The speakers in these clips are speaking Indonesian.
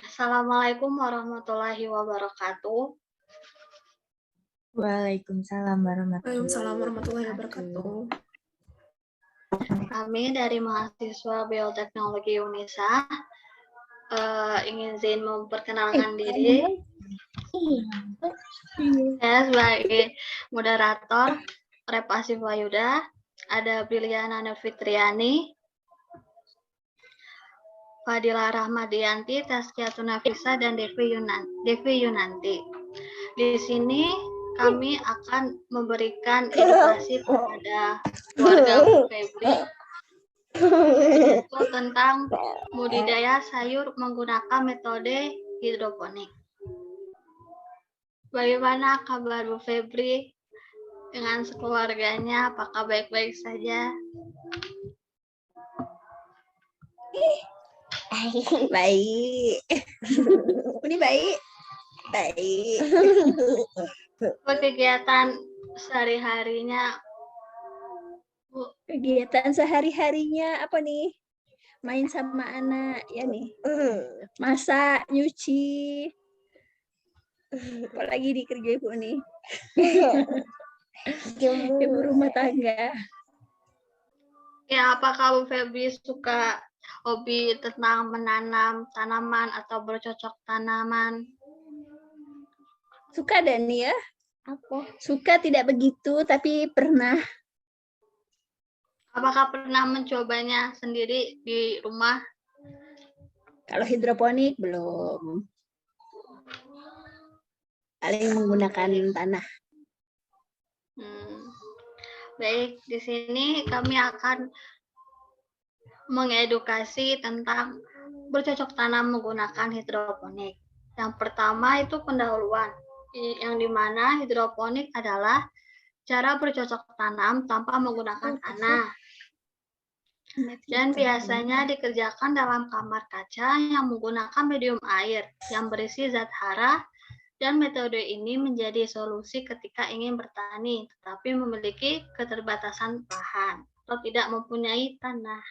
Assalamualaikum warahmatullahi wabarakatuh. Waalaikumsalam Waalaikumsalam warahmatullahi wabarakatuh. Kami dari mahasiswa Bioteknologi Unisa ingin izin memperkenalkan diri. Saya sebagai moderator Repasi Wayuda, ada Briliana Fitriani, Fadila Rahmadianti, Tazkiyatun Nafisa, dan Devi Yunanti. Di sini kami akan memberikan edukasi kepada keluarga Febri tentang budidaya sayur menggunakan metode hidroponik. Bagaimana kabar Bu Febri dengan sekeluarganya? Apakah baik-baik saja? Baik. Ini baik. Baik. Kegiatan sehari-harinya, Bu? Kegiatan sehari-harinya apa nih? Main sama anak, ya nih. Masak, nyuci. Apalagi dikerja Ibu nih. Ibu rumah tangga. Ya, apakah Bu Febri suka hobi tentang menanam tanaman atau bercocok tanaman? Suka dan ya? Apa? Suka tidak begitu, tapi pernah. Apakah pernah mencobanya sendiri di rumah? Kalau hidroponik belum. Paling menggunakan tanah. Baik, di sini kami akan mengedukasi tentang bercocok tanam menggunakan hidroponik. Yang pertama itu pendahuluan, yang dimana hidroponik adalah cara bercocok tanam tanpa menggunakan tanah. Dan biasanya dikerjakan dalam kamar kaca yang menggunakan medium air yang berisi zat hara, dan metode ini menjadi solusi ketika ingin bertani tetapi memiliki keterbatasan lahan atau tidak mempunyai tanah.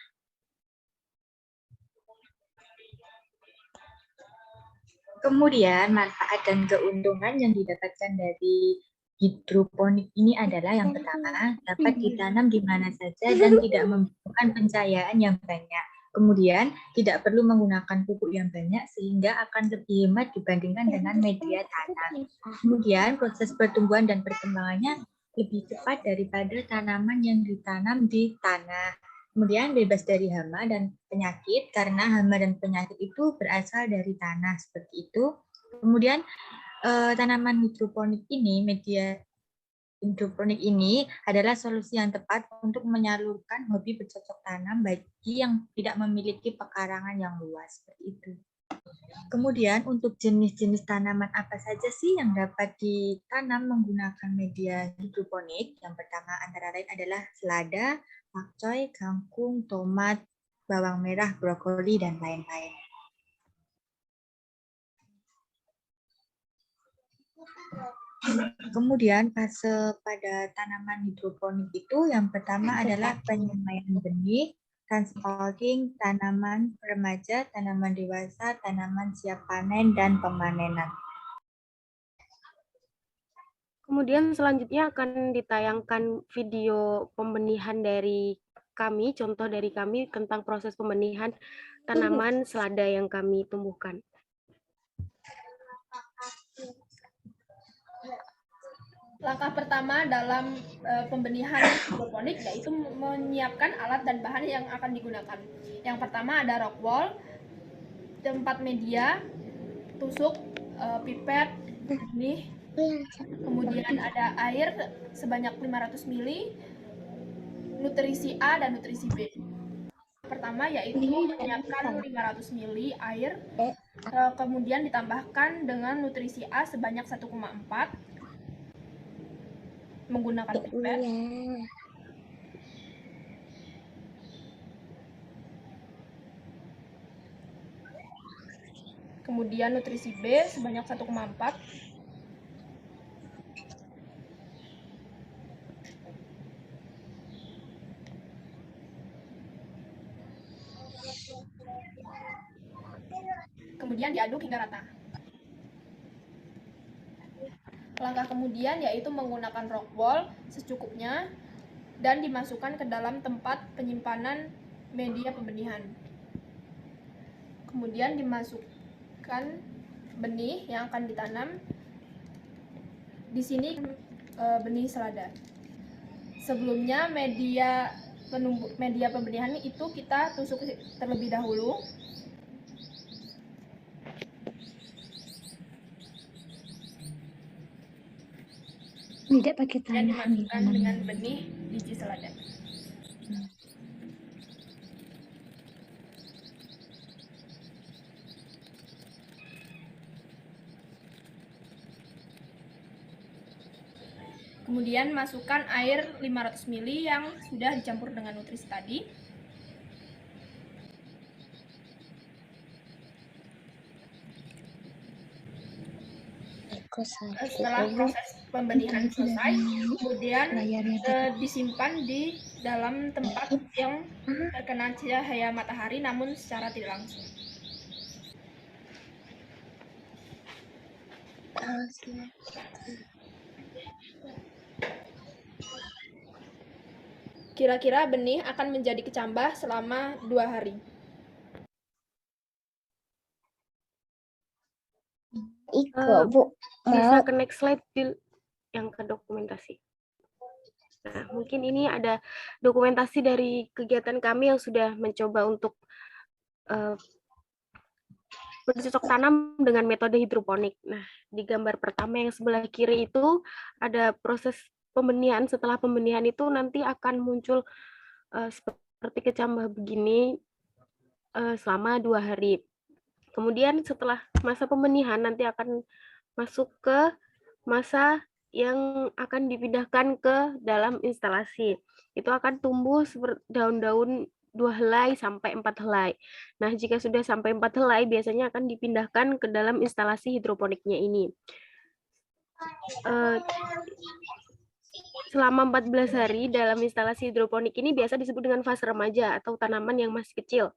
Kemudian manfaat dan keuntungan yang didapatkan dari hidroponik ini adalah yang pertama, dapat ditanam di mana saja dan tidak membutuhkan pencahayaan yang banyak. Kemudian, tidak perlu menggunakan pupuk yang banyak sehingga akan lebih hemat dibandingkan dengan media tanam. Kemudian, proses pertumbuhan dan perkembangannya lebih cepat daripada tanaman yang ditanam di tanah. Kemudian, bebas dari hama dan penyakit karena hama dan penyakit itu berasal dari tanah, seperti itu. Kemudian, tanaman hidroponik ini, media hidroponik ini adalah solusi yang tepat untuk menyalurkan hobi bercocok tanam bagi yang tidak memiliki pekarangan yang luas, seperti itu. Kemudian untuk jenis-jenis tanaman apa saja sih yang dapat ditanam menggunakan media hidroponik? Yang pertama antara lain adalah selada, pakcoy, kangkung, tomat, bawang merah, brokoli, dan lain-lain. Kemudian fase pada tanaman hidroponik itu yang pertama adalah penyemaian benih, transplanting, tanaman remaja, tanaman dewasa, tanaman siap panen, dan pemanenan. Kemudian selanjutnya akan ditayangkan video pembenihan dari kami, contoh dari kami tentang proses pembenihan tanaman selada yang kami tumbuhkan. Langkah pertama dalam pembenihan hidroponik yaitu menyiapkan alat dan bahan yang akan digunakan. Yang pertama ada rock wool, tempat media, tusuk, pipet, benih, kemudian ada air sebanyak 500 ml, nutrisi A dan nutrisi B. Pertama yaitu menyiapkan 500 ml air, kemudian ditambahkan dengan nutrisi A sebanyak 1,4 menggunakan pipet. Kemudian nutrisi B sebanyak 1,4. Kemudian diaduk hingga rata. Langkah kemudian yaitu menggunakan rock wool secukupnya dan dimasukkan ke dalam tempat penyimpanan media pembenihan. Kemudian dimasukkan benih yang akan ditanam. Di sini benih selada. Sebelumnya media pembenihan itu kita tusuk terlebih dahulu. Tidak pakai Dan tanah. dimasukkan dengan benih biji selada. Kemudian masukkan air 500 ml yang sudah dicampur dengan nutrisi tadi. Setelah proses pembenihan selesai, kemudian disimpan di dalam tempat yang terkena cahaya matahari namun secara tidak langsung. Kira-kira benih akan menjadi kecambah selama 2 hari. Iko, Bu. Bisa ke next slide yang ke dokumentasi. Nah, mungkin ini ada dokumentasi dari kegiatan kami yang sudah mencoba untuk bercocok tanam dengan metode hidroponik. Nah, di gambar pertama yang sebelah kiri itu ada proses pembenihan. Setelah pembenihan itu nanti akan muncul seperti kecambah begini selama 2 hari. Kemudian setelah masa pembenihan nanti akan masuk ke masa yang akan dipindahkan ke dalam instalasi. Itu akan tumbuh seperti daun-daun 2 helai sampai 4 helai. Nah, jika sudah sampai 4 helai, biasanya akan dipindahkan ke dalam instalasi hidroponiknya ini. Selama 14 hari dalam instalasi hidroponik ini biasa disebut dengan fase remaja atau tanaman yang masih kecil.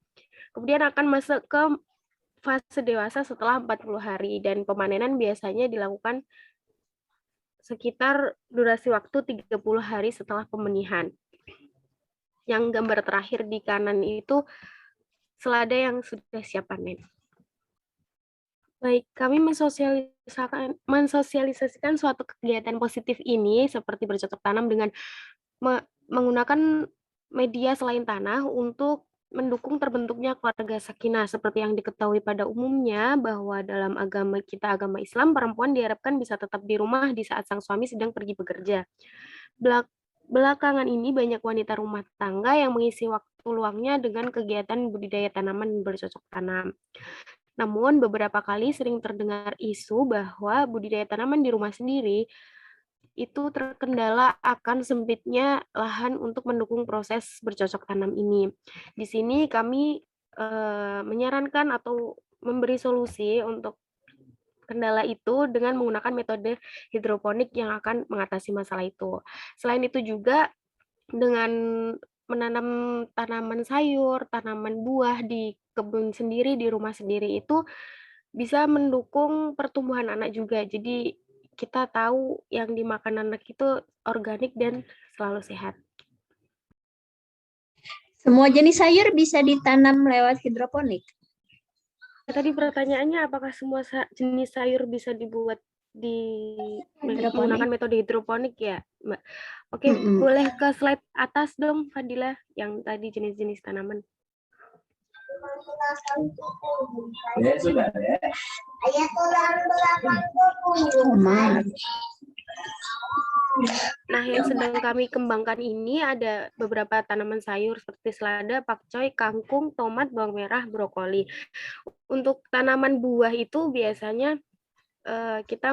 Kemudian akan masuk ke fase dewasa setelah 40 hari dan pemanenan biasanya dilakukan sekitar durasi waktu 30 hari setelah pembenihan. Yang gambar terakhir di kanan itu selada yang sudah siap panen. Baik, kami mensosialisasikan suatu kegiatan positif ini seperti bercocok tanam dengan menggunakan media selain tanah untuk mendukung terbentuknya keluarga sakinah. Seperti yang diketahui pada umumnya bahwa dalam agama kita, agama Islam, perempuan diharapkan bisa tetap di rumah di saat sang suami sedang pergi bekerja. Belakangan ini banyak wanita rumah tangga yang mengisi waktu luangnya dengan kegiatan budidaya tanaman bercocok tanam. Namun beberapa kali sering terdengar isu bahwa budidaya tanaman di rumah sendiri itu terkendala akan sempitnya lahan untuk mendukung proses bercocok tanam ini. Di sini kami menyarankan atau memberi solusi untuk kendala itu dengan menggunakan metode hidroponik yang akan mengatasi masalah itu. Selain itu juga dengan menanam tanaman sayur, tanaman buah di kebun sendiri, di rumah sendiri itu bisa mendukung pertumbuhan anak juga. Jadi kita tahu yang dimakan anak itu organik dan selalu sehat. Semua jenis sayur bisa ditanam lewat hidroponik. Tadi pertanyaannya apakah semua jenis sayur bisa dibuat menggunakan metode hidroponik ya, Mbak? Oke, boleh ke slide atas dong, Fadila, yang tadi jenis-jenis tanaman. Nah, yang sedang kami kembangkan ini ada beberapa tanaman sayur seperti selada, pakcoy, kangkung, tomat, bawang merah, brokoli. Untuk tanaman buah itu biasanya kita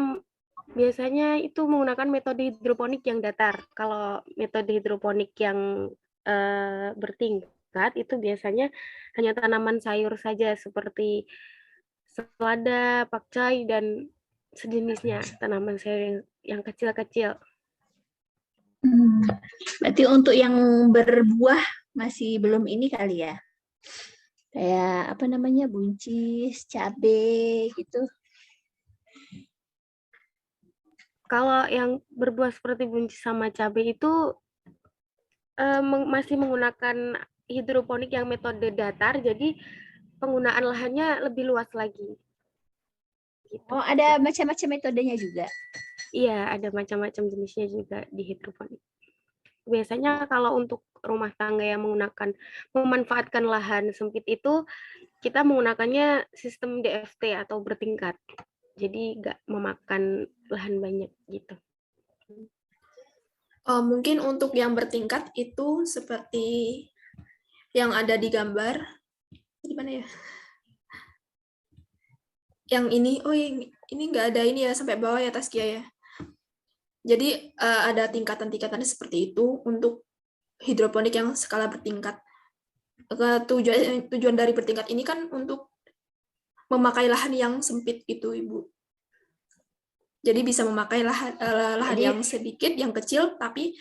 itu menggunakan metode hidroponik yang datar. Kalau metode hidroponik yang bertingkat itu biasanya hanya tanaman sayur saja seperti selada, pakcoy, dan sejenisnya, tanaman sayur yang kecil-kecil. Berarti untuk yang berbuah masih belum ini kali ya? Kayak apa namanya, buncis, cabe gitu. Kalau yang berbuah seperti buncis sama cabai itu masih menggunakan hidroponik yang metode datar, jadi penggunaan lahannya lebih luas lagi. Gitu. Oh, ada macam-macam metodenya juga. Iya, ada macam-macam jenisnya juga di hidroponik. Biasanya kalau untuk rumah tangga yang memanfaatkan lahan sempit itu, kita menggunakannya sistem DFT atau bertingkat. Jadi nggak memakan lahan banyak gitu. Mungkin untuk yang bertingkat itu seperti yang ada di gambar. Di mana ya? Yang ini, oh ini nggak ada ini ya sampai bawah ya Taskia ya. Jadi ada tingkatan-tingkatannya seperti itu untuk hidroponik yang skala bertingkat. Tujuan dari bertingkat ini kan untuk memakai lahan yang sempit gitu, Ibu. Jadi bisa memakai lahan yang sedikit, yang kecil, tapi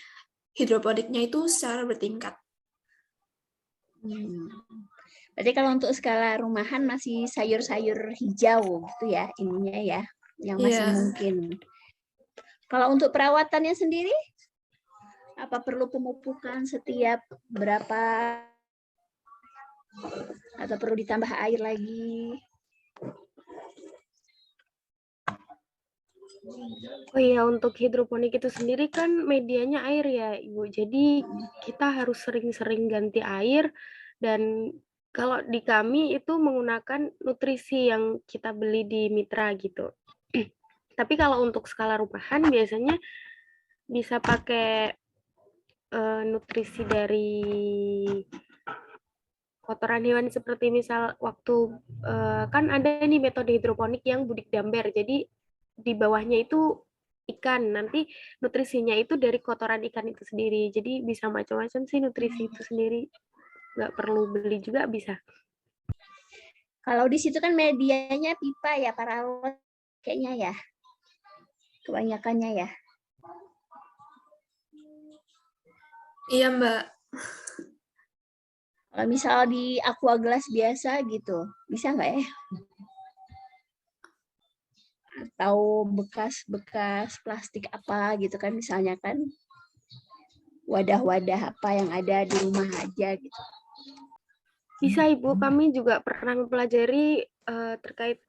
hidroponiknya itu secara bertingkat. Berarti kalau untuk skala rumahan masih sayur-sayur hijau gitu ya ininya ya, yang masih mungkin. Kalau untuk perawatannya sendiri, apa perlu pemupukan setiap berapa atau perlu ditambah air lagi? Oh iya, untuk hidroponik itu sendiri kan medianya air ya, Ibu. Jadi kita harus sering-sering ganti air, dan kalau di kami itu menggunakan nutrisi yang kita beli di Mitra gitu. Tapi kalau untuk skala rumahan biasanya bisa pakai nutrisi dari kotoran hewan, seperti misal waktu kan ada nih metode hidroponik yang budik damber. Jadi di bawahnya itu ikan, nanti nutrisinya itu dari kotoran ikan itu sendiri. Jadi bisa macam-macam sih nutrisi itu sendiri. Nggak perlu beli juga bisa. Kalau di situ kan medianya pipa ya, paralon kayaknya ya. Kebanyakannya ya. Iya, Mbak. Kalau misal di aqua gelas biasa gitu, bisa nggak ya? Atau bekas-bekas plastik apa gitu kan, misalnya kan wadah-wadah apa yang ada di rumah aja gitu. Bisa, Ibu. Kami juga pernah mempelajari terkait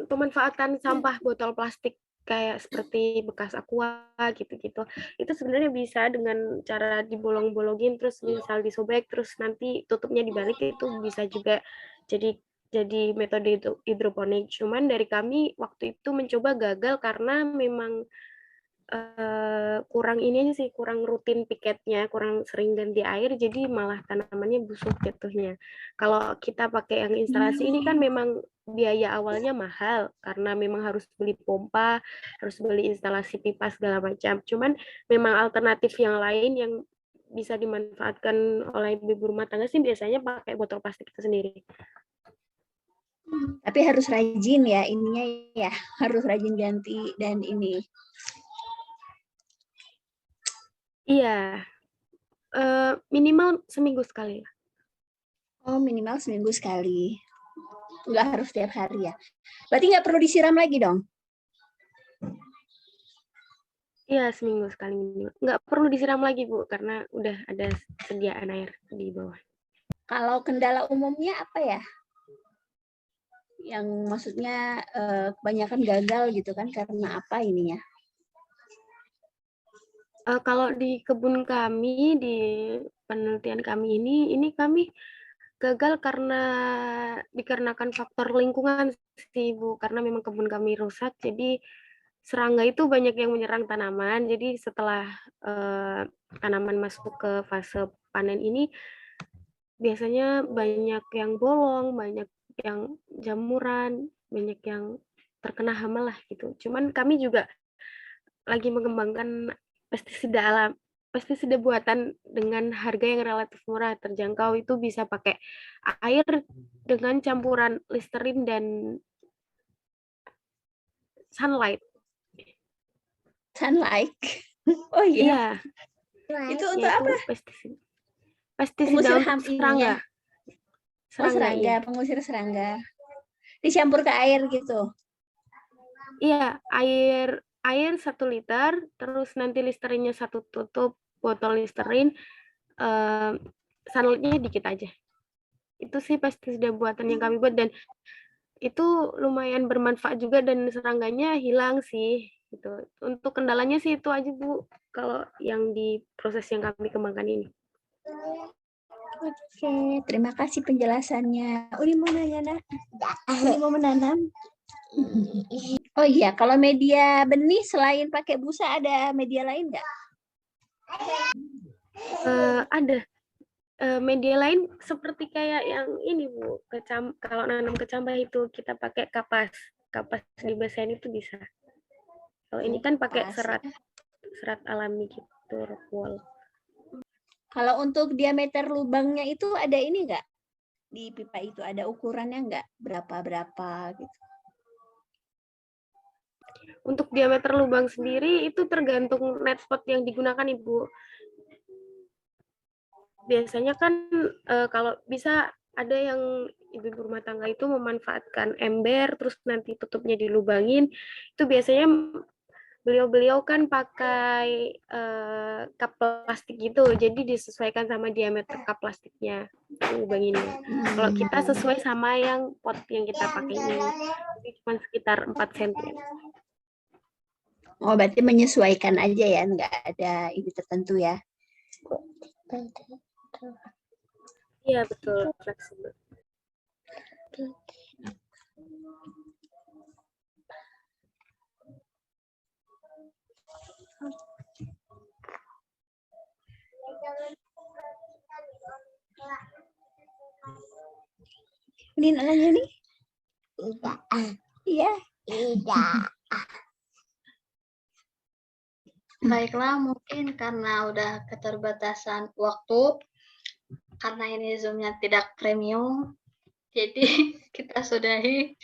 pemanfaatan sampah botol plastik kayak seperti bekas aqua gitu-gitu. Itu sebenarnya bisa dengan cara dibolong-bolongin, terus misal disobek, terus nanti tutupnya dibalik, itu bisa juga jadi metode hidroponik. Cuman dari kami waktu itu mencoba gagal karena memang kurang ini aja sih, kurang rutin piketnya, kurang sering ganti air, jadi malah tanamannya busuk jatuhnya. Kalau kita pakai yang instalasi ini kan memang biaya awalnya mahal, karena memang harus beli pompa, harus beli instalasi pipa segala macam. Cuman memang alternatif yang lain yang bisa dimanfaatkan oleh ibu rumah tangga sih biasanya pakai botol plastik itu sendiri. Tapi harus rajin ya ininya ya, harus rajin ganti dan ini. Iya, minimal seminggu sekali. Oh, minimal seminggu sekali. Nggak harus setiap hari ya. Berarti nggak perlu disiram lagi dong? Iya, seminggu sekali minimal. Nggak perlu disiram lagi, Bu, karena udah ada sediaan air di bawah. Kalau kendala umumnya apa ya? Yang maksudnya kebanyakan gagal gitu kan, karena apa ininya? Kalau di kebun kami, di penelitian kami ini kami gagal dikarenakan faktor lingkungan sih, Bu. Karena memang kebun kami rusak, jadi serangga itu banyak yang menyerang tanaman. Jadi setelah tanaman masuk ke fase panen ini, biasanya banyak yang bolong, banyak yang jamuran, banyak yang terkena hama lah gitu. Cuman kami juga lagi mengembangkan pestisida buatan dengan harga yang relatif murah, terjangkau. Itu bisa pakai air dengan campuran Listerin dan sunlight. Sunlight. Oh iya. Itu untuk apa? Pestisida untuk serangga. Serangga, pengusir serangga. Dicampur ke air gitu. Iya, air 1 liter, terus nanti Listerinya 1 tutup botol Listerin, sunlightnya dikit aja. Itu sih pestisida buatan yang kami buat, dan itu lumayan bermanfaat juga dan serangganya hilang sih. Gitu. Untuk kendalanya sih itu aja Bu, kalau yang di proses yang kami kembangkan ini. Oke, terima kasih penjelasannya. Uli mau nanya, Nak? Uli mau menanam? Oh iya, kalau media benih selain pakai busa ada media lain nggak? Ada. Media lain seperti kayak yang ini Bu, kalau nanam kecambah itu kita pakai kapas di basen itu bisa. Kalau ini kan pakai serat alami gitu, rock wool. Kalau untuk diameter lubangnya itu ada ini nggak? Di pipa itu ada ukurannya nggak? Berapa gitu? Untuk diameter lubang sendiri itu tergantung net pot yang digunakan Ibu. Biasanya kan kalau bisa ada yang ibu rumah tangga itu memanfaatkan ember, terus nanti tutupnya dilubangin. Itu biasanya beliau kan pakai cup plastik gitu, jadi disesuaikan sama diameter cup plastiknya, lubanginnya. Kalau kita sesuai sama yang pot yang kita pakai ini, jadi cuma sekitar 4 cm. Oh, berarti menyesuaikan aja ya, nggak ada ini tertentu ya? Iya, betul, fleksibel. Ini nanya nih? Iya. Baiklah, mungkin karena udah keterbatasan waktu, karena ini Zoom-nya tidak premium, jadi kita sudahi.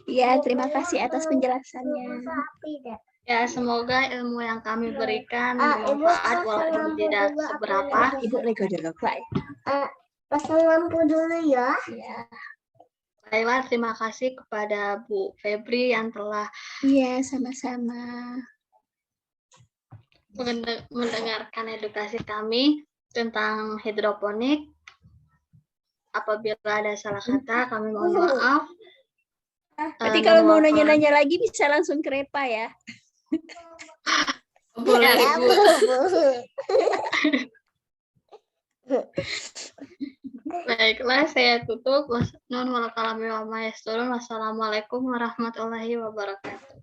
Ya, terima kasih atas penjelasannya. Ya, semoga ilmu yang kami berikan bermanfaat walaupun tidak seberapa. Ibu Lego dulu, Pak. Pasang lampu dulu ya. Baiklah, terima kasih kepada Bu Febri yang telah sama-sama mendengarkan edukasi kami tentang hidroponik. Apabila ada salah kata, kami mohon maaf. Nanti kalau mau nanya-nanya lagi bisa langsung ke Repa ya. Boleh, Ibu. Baiklah, saya tutup. Wassalamualaikum warahmatullahi wabarakatuh.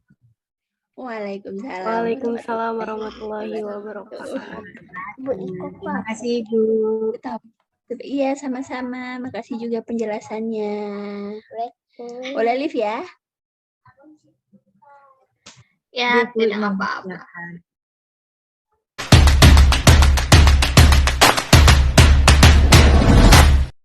Waalaikumsalam. Waalaikumsalam warahmatullahi wabarakatuh. Terima kasih Ibu. Iya, sama-sama. Makasih juga penjelasannya. Boleh live ya? Ya, tidak apa-apa.